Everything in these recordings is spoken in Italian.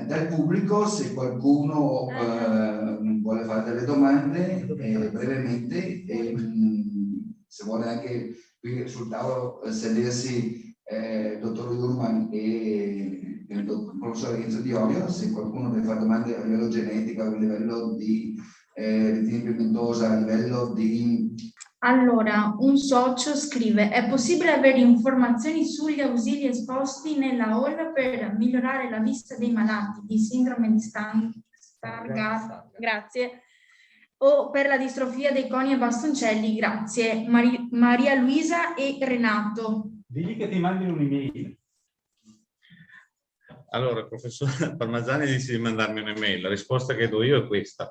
dal pubblico, se qualcuno vuole fare delle domande brevemente, se vuole anche qui sul tavolo sedersi dottor Urman e il professor Enzo Di Olio, se qualcuno deve fare domande a livello genetico, a livello di retina pigmentosa, a livello di... Allora, un socio scrive: è possibile avere informazioni sugli ausili esposti nella hall per migliorare la vista dei malati di sindrome di Stargardt? Grazie. O per la distrofia dei coni e bastoncelli? Grazie. Maria Luisa e Renato. Digli che ti mandi un'email. Allora, il professor Parmagiani dice di mandarmi un'email. La risposta che do io è questa,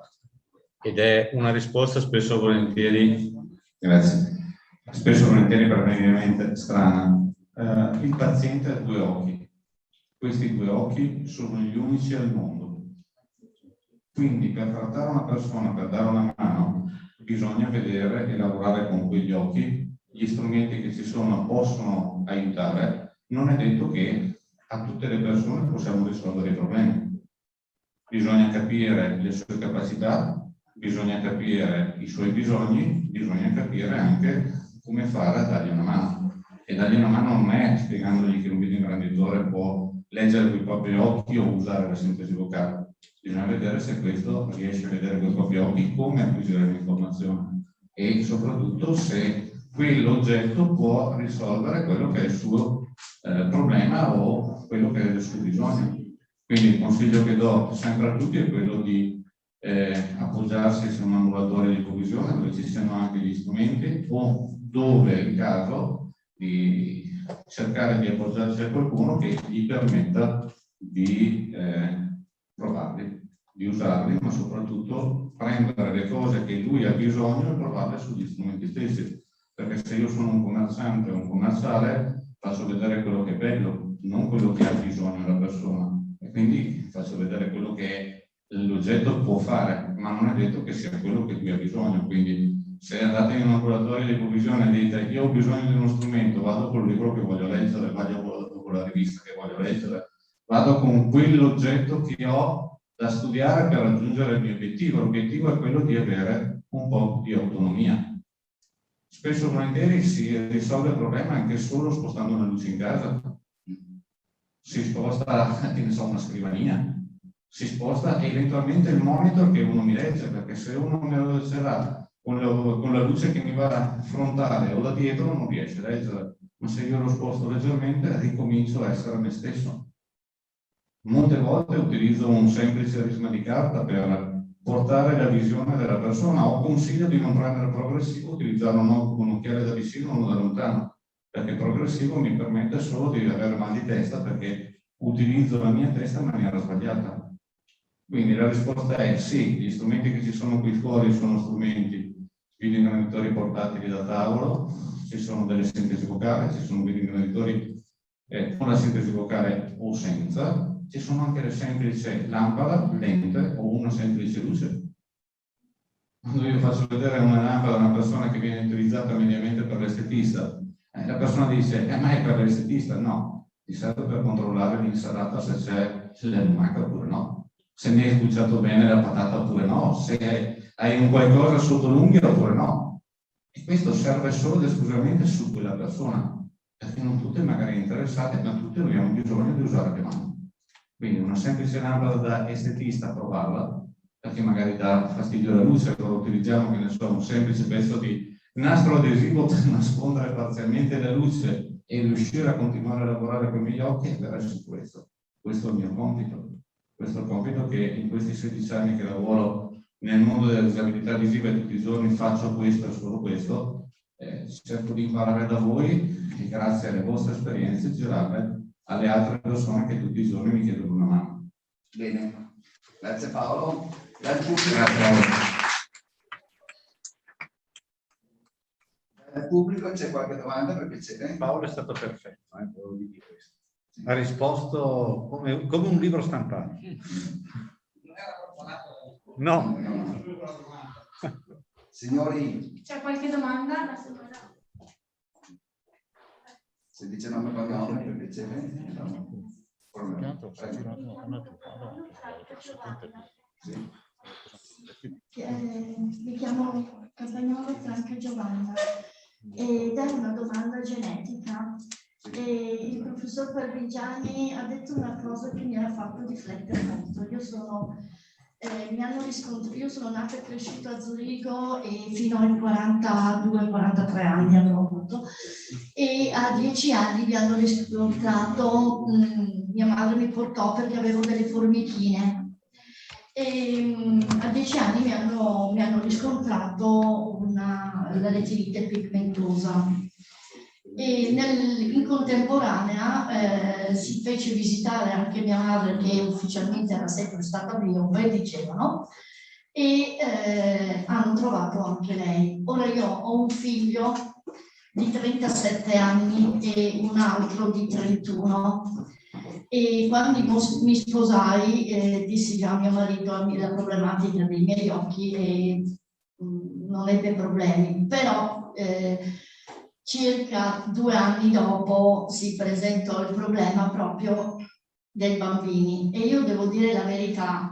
ed è una risposta spesso volentieri, grazie, spesso volentieri praticamente strana. Il paziente ha due occhi. Questi due occhi sono gli unici al mondo. Quindi per trattare una persona, per dare una mano, bisogna vedere e lavorare con quegli occhi. Gli strumenti che ci sono possono aiutare. Non è detto che a tutte le persone possiamo risolvere i problemi. Bisogna capire le sue capacità, bisogna capire i suoi bisogni, bisogna capire anche come fare a dargli una mano. E dargli una mano non è spiegandogli che un videoingranditore può leggere con i propri occhi o usare la sintesi vocale. Bisogna vedere se questo riesce a vedere con i propri occhi come acquisire l'informazione e soprattutto se quell'oggetto può risolvere quello che è il suo problema o quello che è il suo bisogno. Quindi il consiglio che do sempre a tutti è quello di appoggiarsi su un ambulatorio di ipovisione dove ci siano anche gli strumenti, o dove in caso di cercare di appoggiarsi a qualcuno che gli permetta di provarli, di usarli, ma soprattutto prendere le cose che lui ha bisogno e provarle sugli strumenti stessi. Perché se io sono un commerciante o un commerciale, faccio vedere quello che è bello, non quello che ha bisogno la persona. E quindi faccio vedere quello che l'oggetto può fare, ma non è detto che sia quello che lui ha bisogno. Quindi se andate in un laboratorio di ipovisione e dite io ho bisogno di uno strumento, vado col libro che voglio leggere, vado con la rivista che voglio leggere, vado con quell'oggetto che ho da studiare per raggiungere il mio obiettivo. L'obiettivo è quello di avere un po' di autonomia. Spesso e volentieri si risolve il problema anche solo spostando una luce in casa. Si sposta, che ne so, una scrivania, si sposta eventualmente il monitor che uno mi legge, perché se uno me lo leggerà con la luce che mi va frontale o da dietro non riesce a leggere, ma se io lo sposto leggermente ricomincio a essere me stesso. Molte volte utilizzo un semplice risma di carta per portare la visione della persona, o consiglio di non prendere progressivo, utilizzare un occhiale da vicino o uno da lontano, perché il progressivo mi permette solo di avere mal di testa perché utilizzo la mia testa in maniera sbagliata. Quindi la risposta è sì, gli strumenti che ci sono qui fuori sono strumenti, videoingranditori portatili da tavolo, ci sono delle sintesi vocali, ci sono videoingranditori con la sintesi vocale o senza, ci sono anche le semplici lampada, lente o una semplice luce. Quando io faccio vedere una lampada a una persona che viene utilizzata mediamente per l'estetista, la persona dice, ma è per l'estetista? No, ti serve per controllare l'insalata se c'è la lumaca oppure no, se ne hai sbucciato bene la patata oppure no, se hai un qualcosa sotto l'unghia oppure no. E questo serve solo ed esclusivamente su quella persona, perché non tutte magari interessate, ma tutte abbiamo bisogno di usare le mani. Quindi una semplice lampada da estetista, provarla, perché magari dà fastidio alla luce, allora utilizziamo, che ne so, un semplice pezzo di nastro adesivo per nascondere parzialmente la luce e riuscire a continuare a lavorare con i miei occhi e avere su questo. Questo è il mio compito. Questo è il compito che in questi 16 anni che lavoro nel mondo della disabilità visiva e tutti i giorni faccio questo e solo questo, cerco di imparare da voi e grazie alle vostre esperienze girarle alle altre persone che tutti i giorni mi chiedono una mano. Bene, grazie Paolo. Grazie al pubblico, c'è qualche domanda per piacere? Paolo è stato perfetto, volevo dire questo. Ha risposto come un libro stampato. No. Signori, C'è qualche domanda? se dice nome e cognome, per piacere. Mi chiamo Campagnolo Franca Giovanna ed è una domanda genetica. E il professor Parmigiani ha detto una cosa che mi ha fatto riflettere molto. Io sono nata e cresciuta a Zurigo e fino ai 42-43 anni avrò avuto, e a 10 anni mi hanno riscontrato, mia madre mi portò perché avevo delle formichine, e a 10 anni mi hanno riscontrato la retinite pigmentosa. E in contemporanea si fece visitare anche mia madre, che ufficialmente era sempre stata bionda, e dicevano, e hanno trovato anche lei. Ora io ho un figlio di 37 anni e un altro di 31, e quando mi sposai dissi già a mio marito la problematica dei miei occhi e non ebbe problemi, però circa 2 anni dopo si presentò il problema proprio dei bambini, e io devo dire la verità,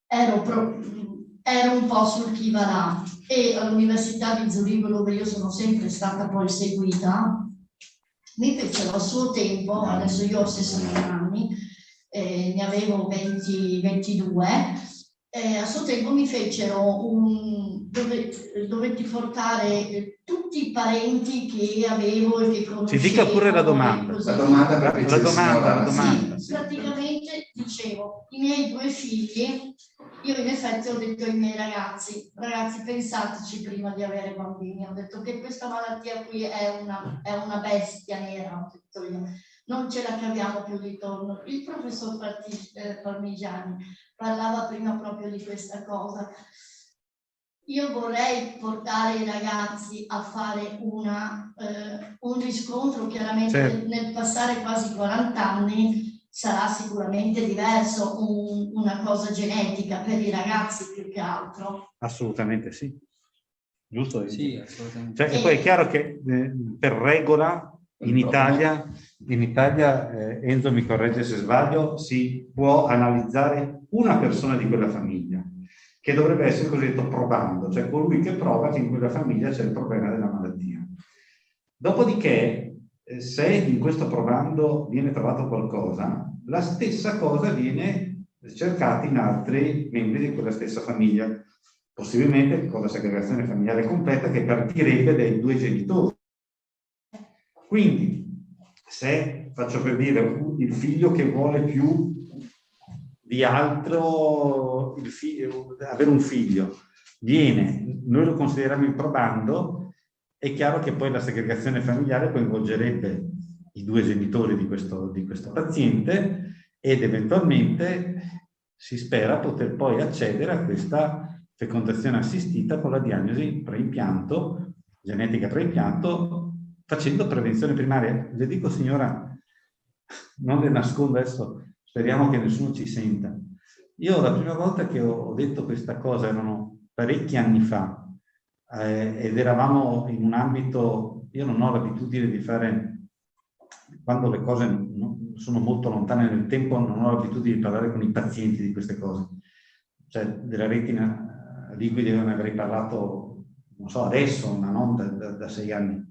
ero un po' sul chi va là, e all'Università di Zurigo, dove io sono sempre stata poi seguita, mi fecero a suo tempo, adesso io ho 61 anni, ne avevo 22, a suo tempo mi fecero dovetti portare tutti i parenti che avevo e che conoscevo. Ci dica pure la domanda. La domanda per la domanda. Sì, praticamente dicevo, i miei 2 figli, io in effetti ho detto ai miei ragazzi, pensateci prima di avere bambini, ho detto che questa malattia qui è una bestia nera, ho detto io. Non ce la caviamo più di torno. Il professor Parmigiani parlava prima proprio di questa cosa. Io vorrei portare i ragazzi a fare un riscontro, chiaramente certo. Nel passare quasi 40 anni sarà sicuramente diverso, una cosa genetica per i ragazzi più che altro. Assolutamente sì. Giusto? Sì, assolutamente. Cioè, e poi è chiaro che per regola in Italia, Enzo mi corregge se sbaglio, si può analizzare una persona di quella famiglia, che dovrebbe essere cosiddetto probando, cioè colui che prova che in quella famiglia c'è il problema della malattia. Dopodiché, se in questo probando viene trovato qualcosa, la stessa cosa viene cercata in altri membri di quella stessa famiglia, possibilmente con la segregazione familiare completa che partirebbe dai 2 genitori. Quindi, se, faccio per dire, il figlio che vuole più di altro, avere un figlio, noi lo consideriamo il probando, è chiaro che poi la segregazione familiare coinvolgerebbe i 2 genitori di questo paziente, ed eventualmente si spera poter poi accedere a questa fecondazione assistita con la diagnosi preimpianto, genetica preimpianto, facendo prevenzione primaria. Le dico, signora, non le nascondo adesso, speriamo che nessuno ci senta. Io la prima volta che ho detto questa cosa erano parecchi anni fa, ed eravamo in un ambito, io non ho l'abitudine di fare, quando le cose sono molto lontane nel tempo, non ho l'abitudine di parlare con i pazienti di queste cose. Cioè, della retina liquida ne avrei parlato, non so, adesso, ma non da 6 anni.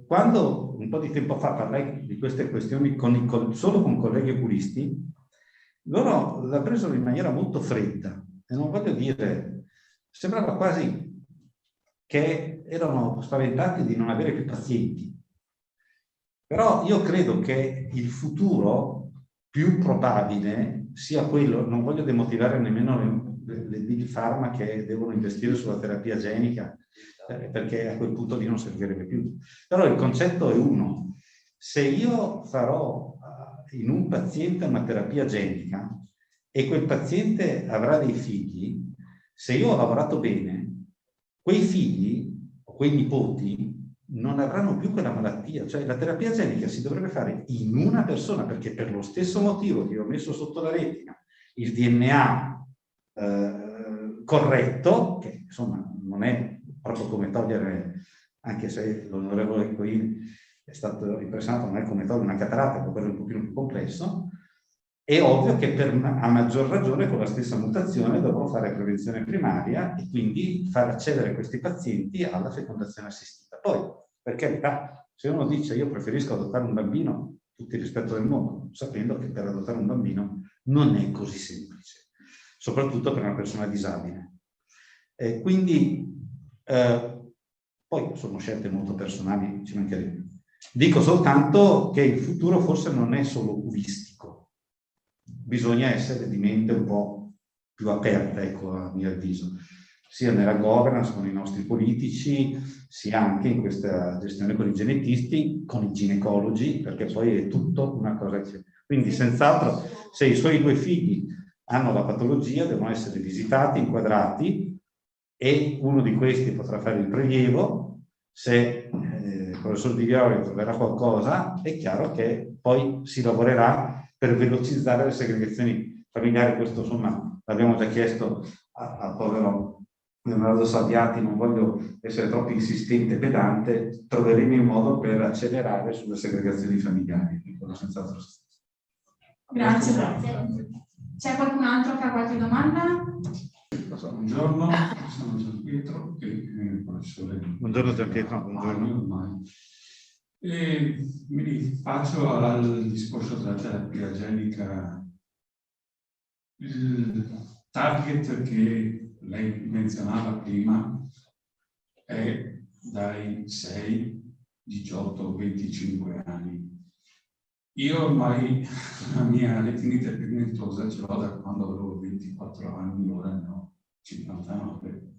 Quando un po' di tempo fa parlai di queste questioni solo con colleghi oculisti, loro la presero in maniera molto fredda, e non voglio dire, sembrava quasi che erano spaventati di non avere più pazienti. Però io credo che il futuro più probabile sia quello, non voglio demotivare nemmeno le big pharma che devono investire sulla terapia genica, perché a quel punto lì non servirebbe più. Però il concetto è uno: se io farò in un paziente una terapia genica e quel paziente avrà dei figli, se io ho lavorato bene, quei figli o quei nipoti non avranno più quella malattia. Cioè, la terapia genica si dovrebbe fare in una persona, perché per lo stesso motivo che ho messo sotto la retina il DNA corretto, che insomma non è proprio come togliere, anche se l'onorevole Coini è stato impressionato non è come togliere una cataratta, ma quello è un pochino più complesso. È ovvio che a maggior ragione con la stessa mutazione dovrò fare prevenzione primaria e quindi far accedere questi pazienti alla fecondazione assistita. Poi, per carità, se uno dice io preferisco adottare un bambino, tutto il rispetto del mondo, sapendo che per adottare un bambino non è così semplice, soprattutto per una persona disabile. Poi sono scelte molto personali, ci mancherebbe. Dico soltanto che il futuro forse non è solo oculistico, bisogna essere di mente un po' più aperta, ecco, a mio avviso, sia nella governance con i nostri politici, sia anche in questa gestione con i genetisti, con i ginecologi, perché poi è tutto una cosa che... Quindi senz'altro, se i suoi 2 figli hanno la patologia, devono essere visitati, inquadrati, e uno di questi potrà fare il prelievo. Se il professor Di Viorio troverà qualcosa, è chiaro che poi si lavorerà per velocizzare le segregazioni familiari. Questo insomma l'abbiamo già chiesto al povero Leonardo Salviati, non voglio essere troppo insistente e pedante, troveremo il modo per accelerare sulle segregazioni familiari. Senz'altro. Grazie. C'è qualcun altro che ha qualche domanda? Buongiorno, sono Gian Pietro, il professore. Buongiorno Gian Pietro, buongiorno. Mi rifaccio al discorso della terapia genica. Il target che lei menzionava prima è dai 6, 18, 25 anni. Io ormai la mia retinite pigmentosa ce l'ho da quando avevo 24 anni, ora ne ho 59.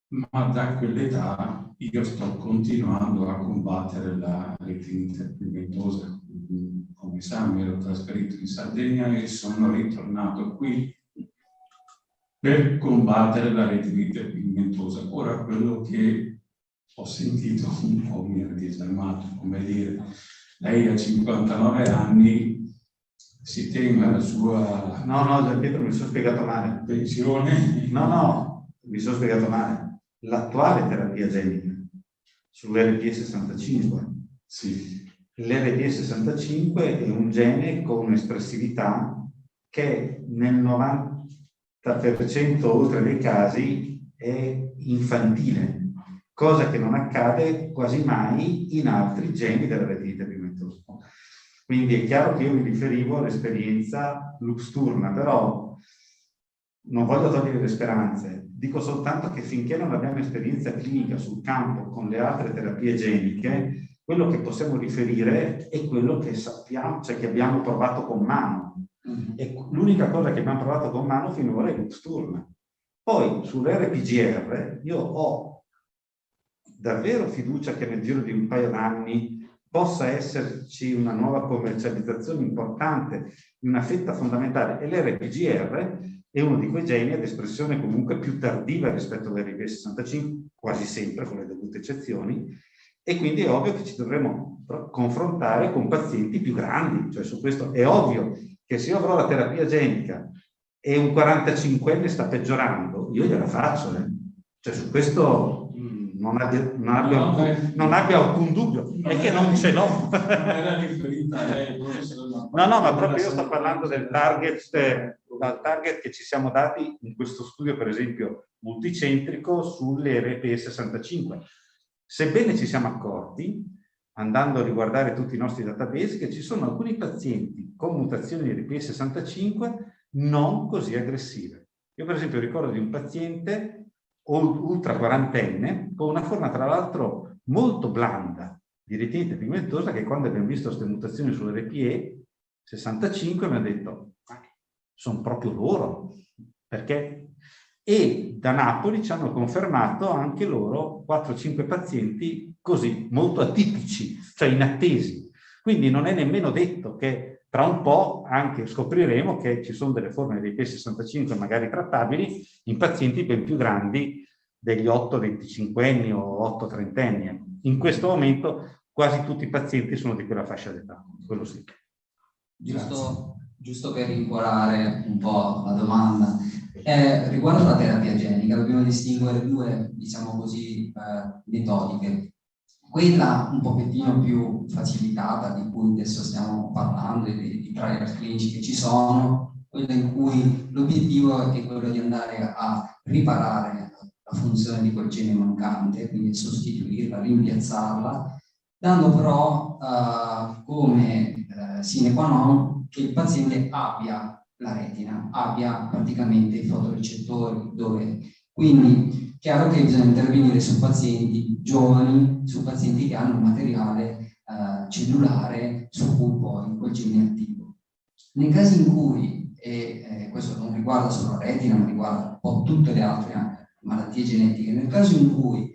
Ma da quell'età io sto continuando a combattere la retinite pigmentosa. Come sa, mi ero trasferito in Sardegna e sono ritornato qui per combattere la retinite pigmentosa. Ora quello che ho sentito un po' mi ha disarmato, come dire, lei ha 59 anni, si teme la sua... No, Gian Pietro, mi sono spiegato male. Pensione? No, mi sono spiegato male. L'attuale terapia genica sull'RP65. Sì. L'RP65 è un gene con un'espressività che nel 90% oltre dei casi è infantile, cosa che non accade quasi mai in altri geni della retinite pigmentosa. Quindi è chiaro che io mi riferivo all'esperienza Luxturna, però non voglio togliere le speranze, dico soltanto che finché non abbiamo esperienza clinica sul campo con le altre terapie geniche, quello che possiamo riferire è quello che sappiamo, cioè che abbiamo provato con mano. E l'unica cosa che abbiamo provato con mano finora è Luxturna. Poi sull'RPGR io ho davvero fiducia che nel giro di un paio d'anni possa esserci una nuova commercializzazione importante di una fetta fondamentale, e l'RPGR è uno di quei geni ad espressione comunque più tardiva rispetto all'RP65, quasi sempre con le dovute eccezioni, e quindi è ovvio che ci dovremo confrontare con pazienti più grandi, cioè su questo è ovvio che se io avrò la terapia genica e un 45enne sta peggiorando, io gliela faccio, cioè su questo non abbia alcun dubbio, è che non ce l'ho. Non era riferita a lei, no, ma proprio io sto parlando del target che ci siamo dati in questo studio, per esempio, multicentrico sulle RP65. Sebbene ci siamo accorti, andando a riguardare tutti i nostri database, che ci sono alcuni pazienti con mutazioni di RP65 non così aggressive. Io per esempio ricordo di un paziente ultra quarantenne con una forma tra l'altro molto blanda di retinite pigmentosa, che quando abbiamo visto queste mutazioni sull'RPE65 mi ha detto sono proprio loro, perché... E da Napoli ci hanno confermato anche loro 4-5 pazienti così, molto atipici, cioè inattesi. Quindi non è nemmeno detto che tra un po' anche scopriremo che ci sono delle forme dei P65 magari trattabili in pazienti ben più grandi degli 8-25enni o 8-30enni. In questo momento quasi tutti i pazienti sono di quella fascia d'età, quello sì. Giusto per rincuorare un po' la domanda, riguardo alla terapia genica dobbiamo distinguere due, diciamo così, metodiche. Quella un pochettino più facilitata, di cui adesso stiamo parlando, di trial clinici che ci sono, quella in cui l'obiettivo è quello di andare a riparare la funzione di quel gene mancante, quindi sostituirla, rimpiazzarla, dando però come sine qua non che il paziente abbia la retina, abbia praticamente i fotorecettori, dove quindi chiaro che bisogna intervenire su pazienti giovani, su pazienti che hanno un materiale cellulare su cui poi quel gene è attivo. Nei casi in cui, e questo non riguarda solo la retina, ma riguarda un po' tutte le altre malattie genetiche, nel caso in cui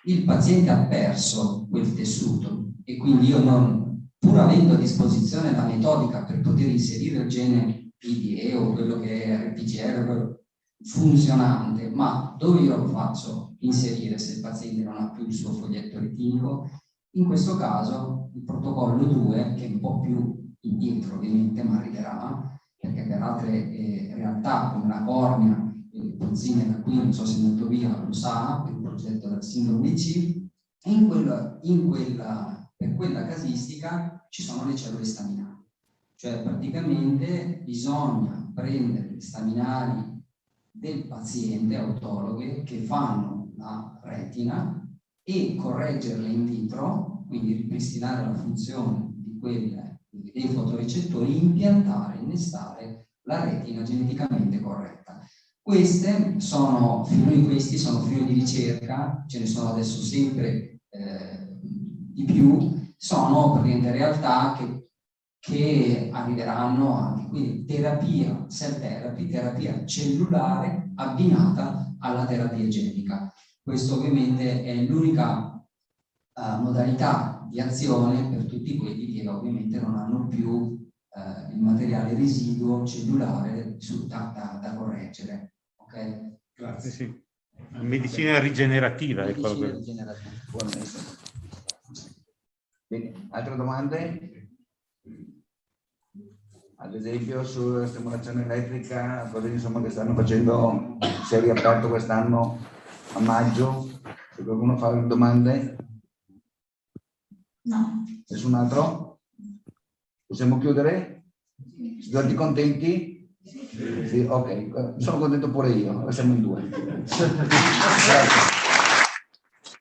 il paziente ha perso quel tessuto e quindi io non, pur avendo a disposizione la metodica per poter inserire il gene PDE o quello che è RPGR funzionante, ma dove io lo faccio inserire se il paziente non ha più il suo foglietto retinico, in questo caso il protocollo 2, che è un po' più indietro ovviamente, ma arriverà, perché per altre realtà come la cornea, Pozzini da qui, non so se è andato via, lo sa, per il progetto della sindrome C, e per quella casistica ci sono le cellule staminali. Cioè praticamente bisogna prendere le staminali del paziente, autologhe, che fanno la retina e correggerle in vitro, quindi ripristinare la funzione dei fotorecettori, impiantare, innestare la retina geneticamente corretta. Questi sono filo di ricerca, ce ne sono adesso sempre di più, sono praticamente realtà che arriveranno anche, quindi terapia, cell therapy, terapia cellulare abbinata alla terapia genica. Questo ovviamente è l'unica modalità di azione per tutti quelli che ovviamente non hanno più il materiale residuo cellulare da correggere. Ok? Grazie. Sì. Medicina rigenerativa. Medicina rigenerativa. Bene, altre domande? Ad esempio sulla stimolazione elettrica, cose insomma che stanno facendo serie aperto quest'anno a maggio. Se qualcuno fa domande? No. Nessun altro? Possiamo chiudere? Tutti contenti? Sì, ok, sono contento pure io, siamo in due. Grazie.